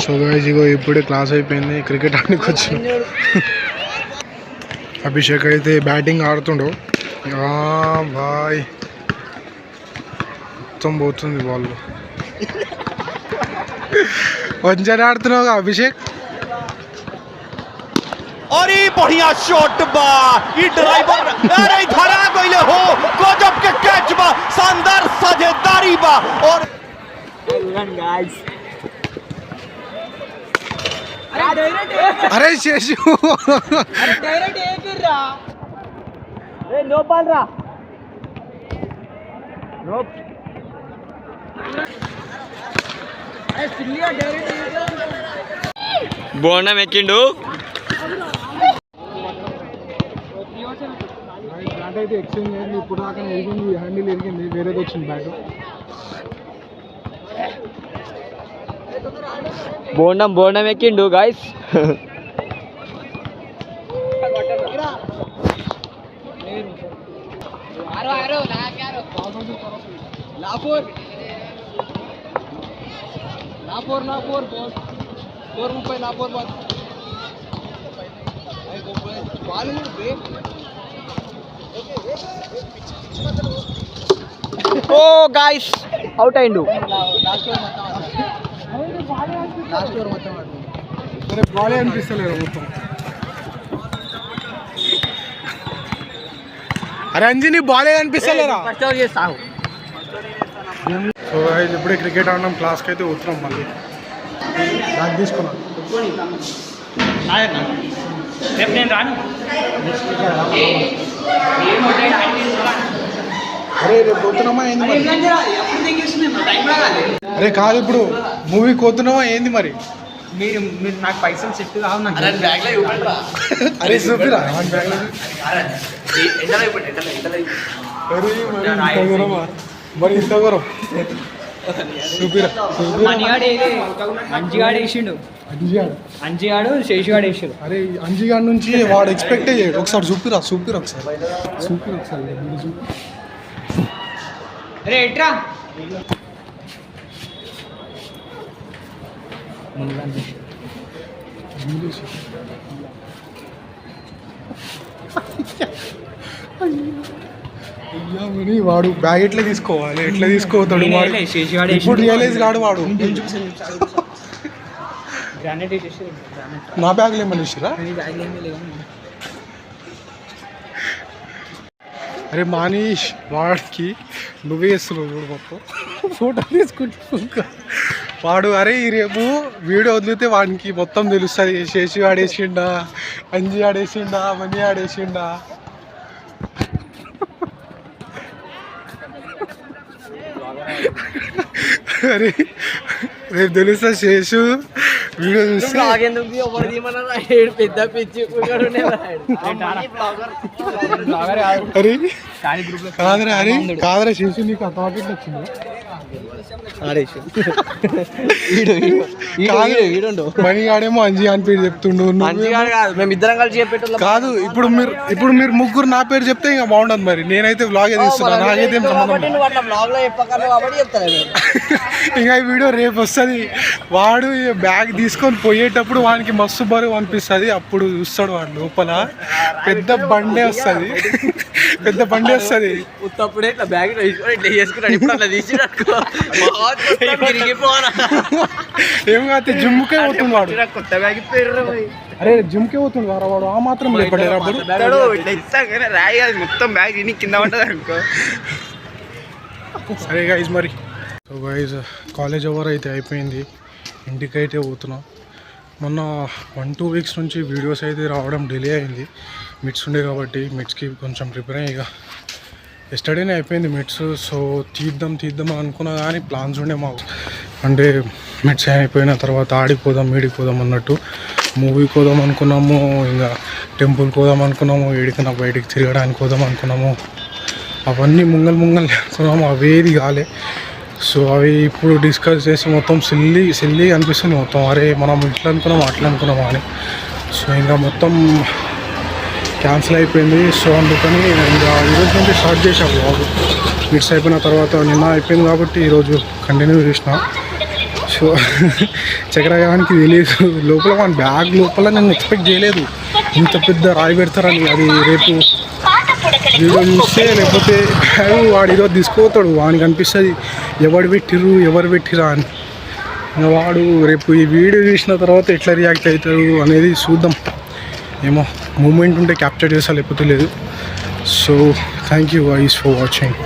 So guys ఇగో ఇప్పుడే class అయిపోయింది, cricket ఆడడానికి వచ్చిన. అభిషేక్ అయితే బ్యాటింగ్ ఆడుతుండో బాయ్, మొత్తం పోతుంది బాల్. కొంచెం ఆడుతున్నావు అభిషేక్. अरे बढ़िया शॉट बा ये ड्राइवर अरे धरा गइले हो गजब के कैच बा शानदार साझेदारी बा और रन गाइस अरे शेषु अरे डायरेक्ट एक रा ए नो बॉल रा नो ए सिल्लिया डायरेक्ट బోండం ఎక్కిండు. బ్యాట్ అయితే ఎక్స్చేంజ్ అయింది, ఇప్పుడు దాకా ఎరిగింది, హ్యాండిల్ ఎరిగింది, వేరేది వచ్చింది బ్యాట్. బోండం ఎక్కిండు గాయస్. ఓ గాయస్ అవుట్ అయిండు. బాలే అనిపిస్తలేదు మొత్తం. అరే అంజనీ బాలే అనిపిస్తలేరా? సో ఇప్పుడే క్రికెట్ ఆడడం, క్లాస్కి అయితే ఉత్తరం మళ్ళీ బ్యాగ్ తీసుకున్నాను. అరే రేపు పోతున్నామా ఏంది మరి? అరే కాదు, ఇప్పుడు మూవీకి పోతున్నావా ఏంది మరి? మీరు నాకు పైసలు సెట్ కావు. అరే చూపిరా మరి ఇంత దూరం చూపిరా. అంజిగాడు వేసిండు, అంజిగాడు శేషుగాడు వేసాడు. అరే అంజిగాడి నుంచి వాడు ఎక్స్పెక్టే చేయడు. ఒకసారి చూపిరా ఒకసారి అరే ఎట్రా వాడు బ్యాగ్ ఎట్లా తీసుకోవాలి, ఎట్లా తీసుకోతాడు ఇప్పుడు రియలైజ్ కాడు వాడు. నా బ్యాగ్లో ఏమని ఇచ్చిరా? అరే మనీష్, వాడికి నువ్వే వేస్తున్నావు చూడు మొత్తం ఫోటో తీసుకుంటా వాడు. అరే రేపు వీడియో వదిలితే వాడికి మొత్తం తెలుస్తుంది, శేషి ఆడేసిండా, అంజి ఆడేసిండా, మనీ ఆడేసిండా. అరే రేపు తెలుస్తా శేషు వీడియో చూస్తే. అరే కాదరా శేషు, నీకు ఆ థాట్ ఎట్లా వచ్చింది? మనీ ఆడేమో అంజి అని పేరు చెప్తుండు, మేమిద్దరం కలిసి చెప్పేటోళ్ళం కాదు. ఇప్పుడు మీరు ముగ్గురు నా పేరు చెప్తే ఇంకా బాగుండదు. మరి నేనైతే వ్లాగే తీస్తున్నా, నాకైతే ఇంకా ఈ వీడియో రేపు వస్తుంది. వాడు బ్యాగ్ తీసుకొని పోయేటప్పుడు వానికి మస్తు బరువు అనిపిస్తుంది, అప్పుడు చూస్తాడు వాడు లోపల పెద్ద బండే వస్తుంది. ఏం కాదు, జిమ్కే పోతుంది వాడు. అరే జిమ్కే పోతుంది వాడు, ఆ మాత్రం లేపడేరా మొత్తం బ్యాగ్ కింద ఉంటుంది అనుకో. సరే గైజ్ మరి. సో గైజ్ కాలేజ్ అవర్ అయితే అయిపోయింది, ఇంటికి అయితే పోతున్నాం. మొన్న 1-2 వీక్స్ నుంచి వీడియోస్ అయితే రావడం డిలే అయింది, మిడ్స్ ఉండే కాబట్టి. మిడ్స్కి కొంచెం ప్రిపేర్ అయ్యి ఇక ఎస్టర్డేనే అయిపోయింది మిడ్స్. సో తీద్దాం అనుకున్నా కానీ ప్లాన్స్ ఉండే మాకు. అంటే మిడ్స్ అయిపోయిన తర్వాత ఆడిపోదాం ఈడిపోదాం అన్నట్టు. మూవీకి పోదాం అనుకున్నాము, ఇంకా టెంపుల్కి పోదాం అనుకున్నాము, ఏడికైనా బయటికి తిరగడానికి పోదాం అనుకున్నాము. అవన్నీ ముంగల్ అనుకున్నాము, అవేది కాలే. సో అవి ఇప్పుడు డిస్కస్ చేసి మొత్తం సిల్లీ అనిపిస్తుంది మొత్తం. అరే మనం ఇట్లా అనుకున్నాము అట్లా అనుకున్నామా అని. సో ఇంకా మొత్తం క్యాన్సిల్ అయిపోయింది. సో అందుకని ఇంకా ఈరోజు నుంచి స్టార్ట్ చేసాం బ్లాగ్. మిడ్స్ అయిపోయిన తర్వాత నిన్న అయిపోయింది కాబట్టి ఈరోజు కంటిన్యూ చేసిన. సో చక్రగానికి తెలియదు లోపల మన బ్యాగ్ లోపల నేను ఎక్స్పెక్ట్ చేయలేదు ఇంత పెద్ద రాయి పెడతారని. అది రేపు వీడియో చూస్తే లేకపోతే బ్యాగ్ వాడు ఏదో తీసుకుపోతాడు, వానికి అనిపిస్తుంది ఎవరు పెట్టిరా అని. వాడు రేపు ఈ వీడియో చూసిన తర్వాత ఎట్లా రియాక్ట్ అవుతాడు అనేది చూద్దాం. ఏమో మూమెంట్ ఉంటే క్యాప్చర్ చేస్తా, లేకపోతే లేదు. So thank you guys for watching.